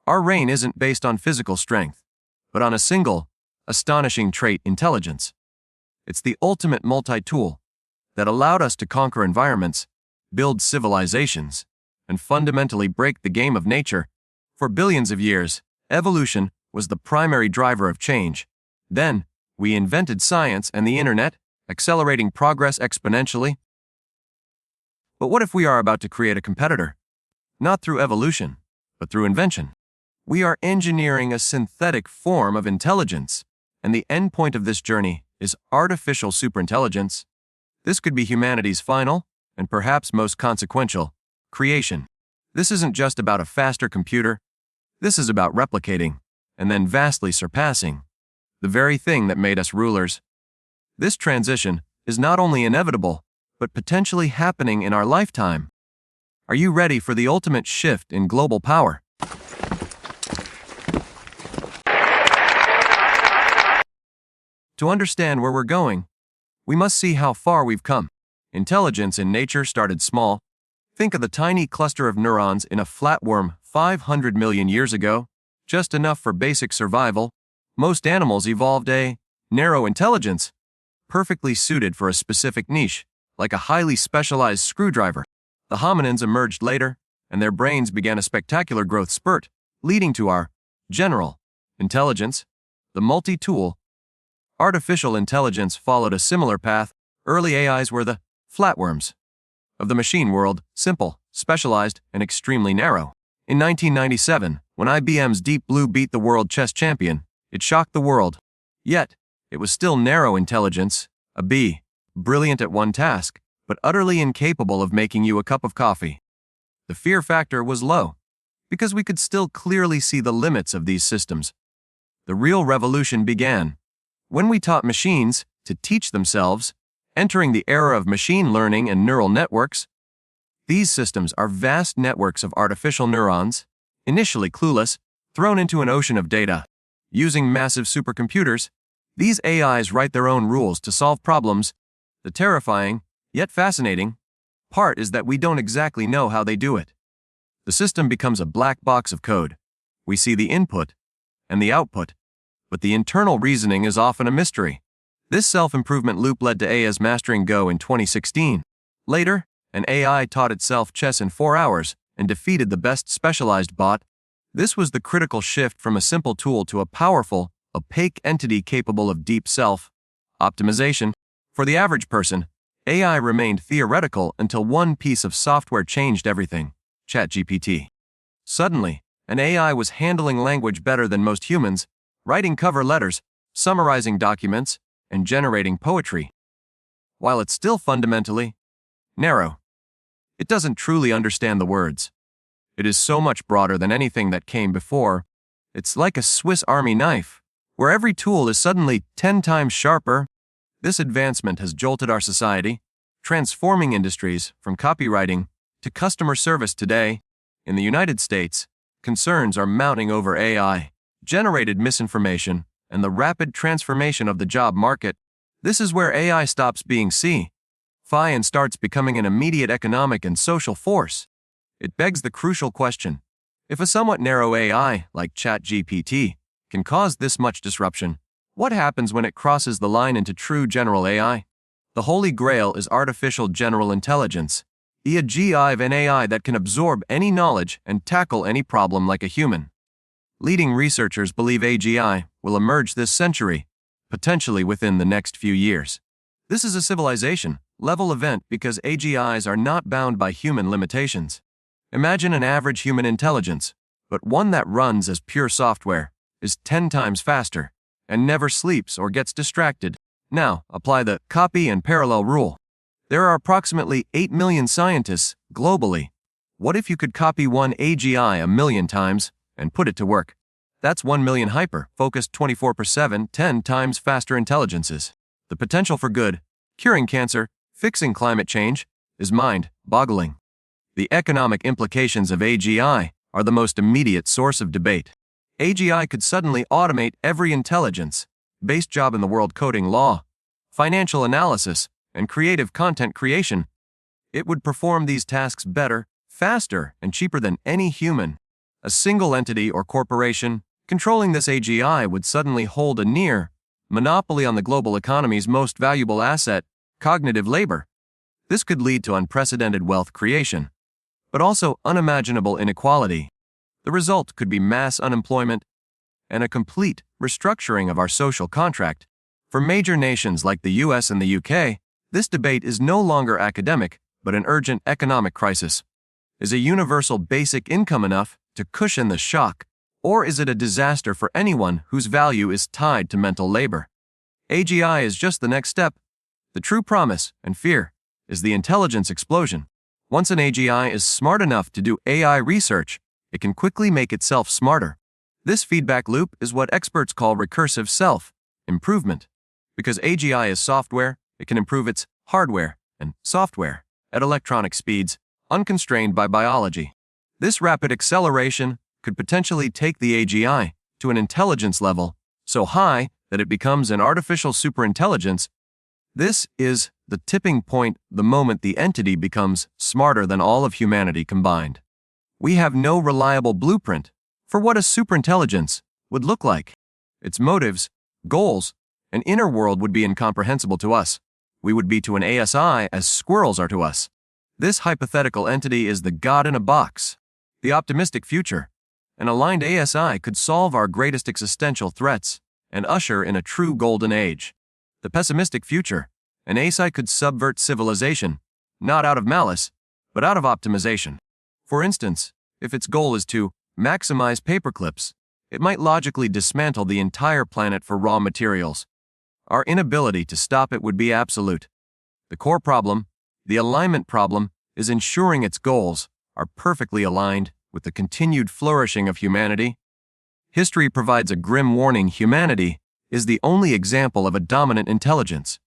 Our reign isn't based on physical strength, but on a single, astonishing trait: intelligence. It's the ultimate multi-tool that allowed us to conquer environments, build civilizations, and fundamentally break the game of nature. For billions of years, evolution was the primary driver of change. Then, we invented science and the internet, accelerating progress exponentially. But what if we are about to create a competitor? Not through evolution, but through invention. We are engineering a synthetic form of intelligence, and the endpoint of this journey is artificial superintelligence. This could be humanity's final, and perhaps most consequential, creation. This isn't just about a faster computer. This is about replicating, and then vastly surpassing, the very thing that made us rulers. This transition is not only inevitable, but potentially happening in our lifetime. Are you ready for the ultimate shift in global power? To understand where we're going, we must see how far we've come. Intelligence in nature started small. Think of the tiny cluster of neurons in a flatworm 500 million years ago, just enough for basic survival. Most animals evolved a narrow intelligence, perfectly suited for a specific niche, like a highly specialized screwdriver. The hominins emerged later, and their brains began a spectacular growth spurt, leading to our general intelligence, the multi-tool. Artificial intelligence followed a similar path. Early AIs were the flatworms of the machine world, simple, specialized, and extremely narrow. In 1997, when IBM's Deep Blue beat the world chess champion, it shocked the world. Yet, it was still narrow intelligence, a bee, brilliant at one task, but utterly incapable of making you a cup of coffee. The fear factor was low, because we could still clearly see the limits of these systems. The real revolution began when we taught machines to teach themselves, entering the era of machine learning and neural networks. These systems are vast networks of artificial neurons, initially clueless, thrown into an ocean of data. Using massive supercomputers, these AIs write their own rules to solve problems. The terrifying, yet fascinating, part is that we don't exactly know how they do it. The system becomes a black box of code. We see the input and the output, but the internal reasoning is often a mystery. This self-improvement loop led to AI's mastering Go in 2016. Later, an AI taught itself chess in 4 hours and defeated the best specialized bot. This was the critical shift from a simple tool to a powerful, opaque entity capable of deep self-optimization. For the average person, AI remained theoretical until one piece of software changed everything: ChatGPT. Suddenly, an AI was handling language better than most humans, writing cover letters, summarizing documents, and generating poetry. While it's still fundamentally narrow, it doesn't truly understand the words. It is so much broader than anything that came before. It's like a Swiss Army knife, where every tool is suddenly 10 times sharper. This advancement has jolted our society, transforming industries from copywriting to customer service today. In the United States, concerns are mounting over AI-generated misinformation and the rapid transformation of the job market. This is where AI stops being sci-fi and starts becoming an immediate economic and social force. It begs the crucial question: if a somewhat narrow AI, like ChatGPT, can cause this much disruption, what happens when it crosses the line into true general AI? The holy grail is artificial general intelligence, an AI that can absorb any knowledge and tackle any problem like a human. Leading researchers believe AGI will emerge this century, potentially within the next few years. This is a civilization-level event because AGIs are not bound by human limitations. Imagine an average human intelligence, but one that runs as pure software, is 10 times faster, and never sleeps or gets distracted. Now, apply the copy and parallel rule. There are approximately 8 million scientists globally. What if you could copy one AGI 1,000,000 times and put it to work? That's 1 million hyper-focused 24/7, 10 times faster intelligences. The potential for good, curing cancer, fixing climate change, is mind-boggling. The economic implications of AGI are the most immediate source of debate. AGI could suddenly automate every intelligence-based job in the world: coding, law, financial analysis, and creative content creation. It would perform these tasks better, faster, and cheaper than any human. A single entity or corporation controlling this AGI would suddenly hold a near monopoly on the global economy's most valuable asset, cognitive labor. This could lead to unprecedented wealth creation, but also unimaginable inequality. The result could be mass unemployment and a complete restructuring of our social contract. For major nations like the US and the UK, this debate is no longer academic, but an urgent economic crisis. Is a universal basic income enough to cushion the shock, or is it a disaster for anyone whose value is tied to mental labor? AGI is just the next step. The true promise and fear is the intelligence explosion. Once an AGI is smart enough to do AI research, it can quickly make itself smarter. This feedback loop is what experts call recursive self-improvement. Because AGI is software, it can improve its hardware and software at electronic speeds, unconstrained by biology. This rapid acceleration could potentially take the AGI to an intelligence level so high that it becomes an artificial superintelligence. This is the tipping point, the moment the entity becomes smarter than all of humanity combined. We have no reliable blueprint for what a superintelligence would look like. Its motives, goals, and inner world would be incomprehensible to us. We would be to an ASI as squirrels are to us. This hypothetical entity is the God in a box. The optimistic future. An aligned ASI could solve our greatest existential threats and usher in a true golden age. The pessimistic future. An ASI could subvert civilization, not out of malice, but out of optimization. For instance, if its goal is to maximize paperclips, it might logically dismantle the entire planet for raw materials. Our inability to stop it would be absolute. The core problem, the alignment problem, is ensuring its goals are perfectly aligned with the continued flourishing of humanity. History provides a grim warning: humanity is the only example of a dominant intelligence.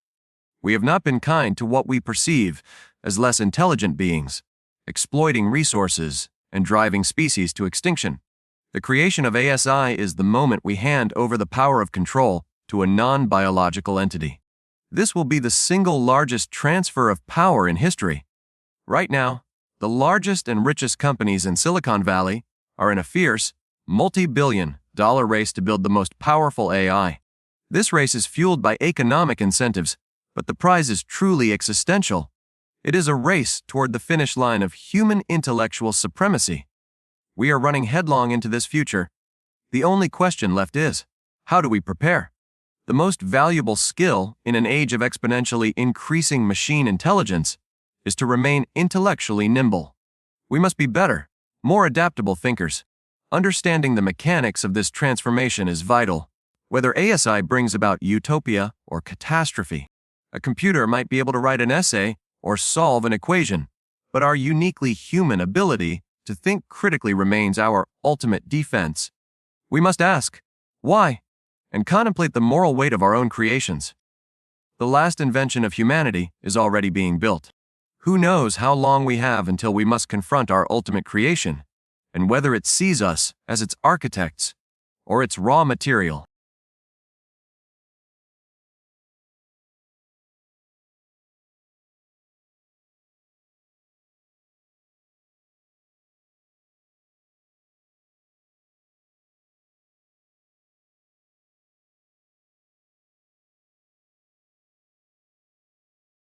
We have not been kind to what we perceive as less intelligent beings, exploiting resources and driving species to extinction. The creation of ASI is the moment we hand over the power of control to a non-biological entity. This will be the single largest transfer of power in history. Right now, the largest and richest companies in Silicon Valley are in a fierce, multi-billion-dollar race to build the most powerful AI. This race is fueled by economic incentives, but the prize is truly existential. It is a race toward the finish line of human intellectual supremacy. We are running headlong into this future. The only question left is, how do we prepare? The most valuable skill in an age of exponentially increasing machine intelligence is to remain intellectually nimble. We must be better, more adaptable thinkers. Understanding the mechanics of this transformation is vital. Whether ASI brings about utopia or catastrophe, a computer might be able to write an essay or solve an equation, but our uniquely human ability to think critically remains our ultimate defense. We must ask, why? And contemplate the moral weight of our own creations. The last invention of humanity is already being built. Who knows how long we have until we must confront our ultimate creation, and whether it sees us as its architects or its raw material.